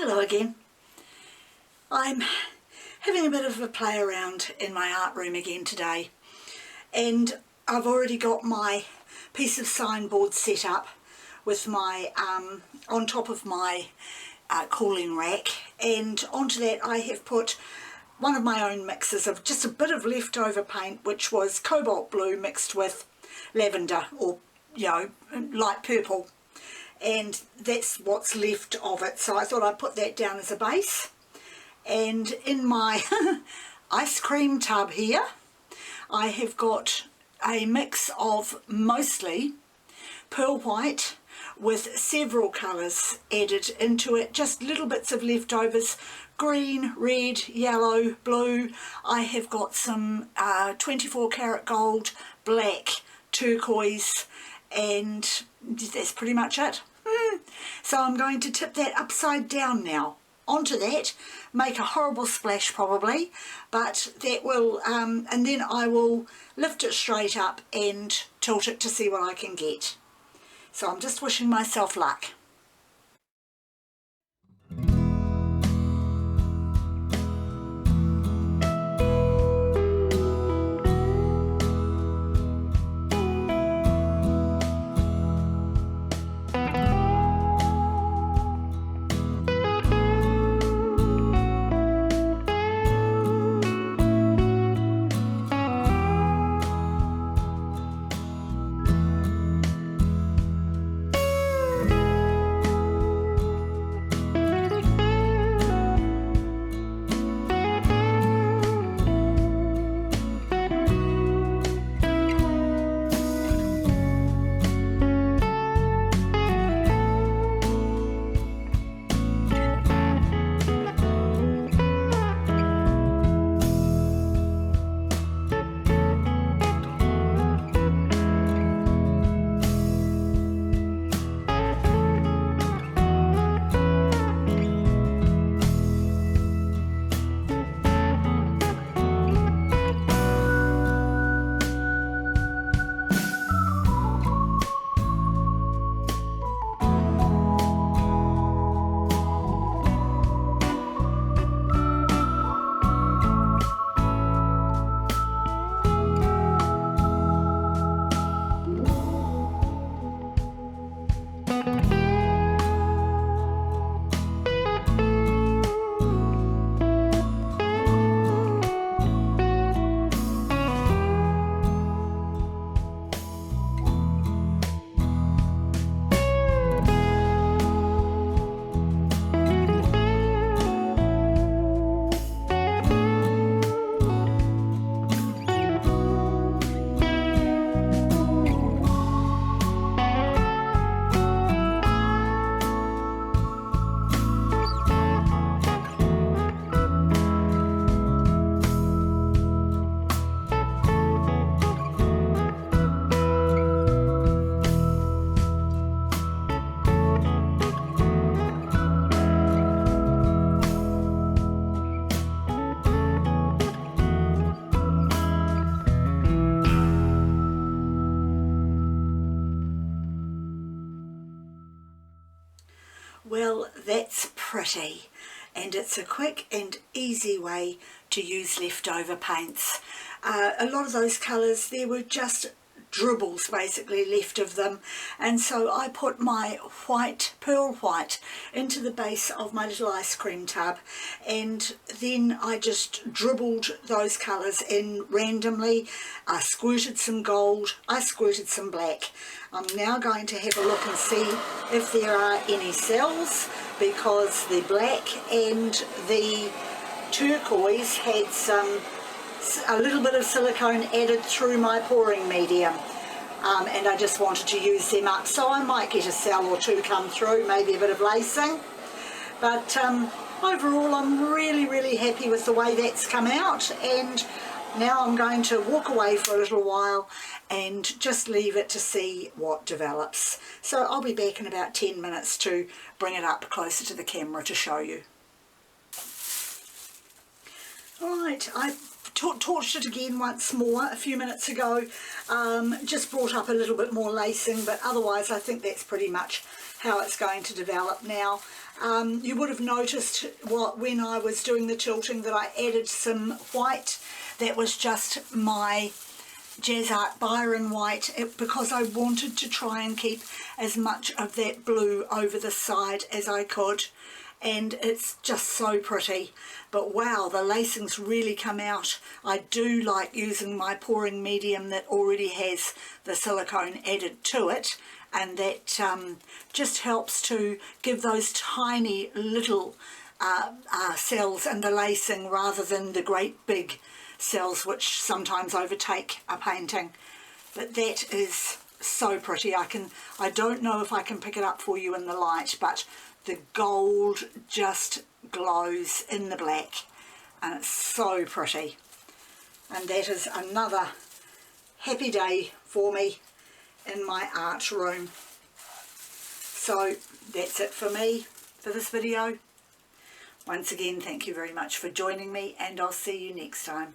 Hello again. I'm having a bit of a play around in my art room again today, and I've already got my piece of signboard set up with my on top of my cooling rack, and onto that I have put one of my own mixes of just a bit of leftover paint, which was cobalt blue mixed with lavender, or light purple, and that's what's left of it. So I thought I'd put that down as a base. And in my ice cream tub here I have got a mix of mostly pearl white with several colours added into it, just little bits of leftovers: green, red, yellow, blue. I have got some 24 karat gold, black, turquoise, and that's pretty much it. So I'm going to tip that upside down now onto that, make a horrible splash probably, but that will and then I will lift it straight up and tilt it to see what I can get. So I'm just wishing myself luck. Well, that's pretty, and it's a quick and easy way to use leftover paints. A lot of those colours, there were just dribbles basically left of them, and so I put my white, pearl white, into the base of my little ice cream tub, and then I just dribbled those colours in randomly. I squirted some gold, I squirted some black. I'm now going to have a look and see if there are any cells, because the black and the turquoise had a little bit of silicone added through my pouring medium, and I just wanted to use them up. So I might get a cell or two come through, maybe a bit of lacing, but overall I'm really happy with the way that's come out. And now I'm going to walk away for a little while and just leave it to see what develops. So I'll be back in about 10 minutes to bring it up closer to the camera to show you. Alright, I torched it again once more a few minutes ago, just brought up a little bit more lacing, but otherwise I think that's pretty much how it's going to develop now. You would have noticed when I was doing the tilting that I added some white. That was just my Jazz Art Byron white, because I wanted to try and keep as much of that blue over the side as I could, and it's just so pretty. But wow, the lacings really come out. I do like using my pouring medium that already has the silicone added to it, and that just helps to give those tiny little cells and the lacing, rather than the great big cells which sometimes overtake a painting. But that is so pretty. I don't know if I can pick it up for you in the light, but the gold just glows in the black, and it's so pretty. And that is another happy day for me in my art room. So that's it for me for this video. Once again, thank you very much for joining me, and I'll see you next time.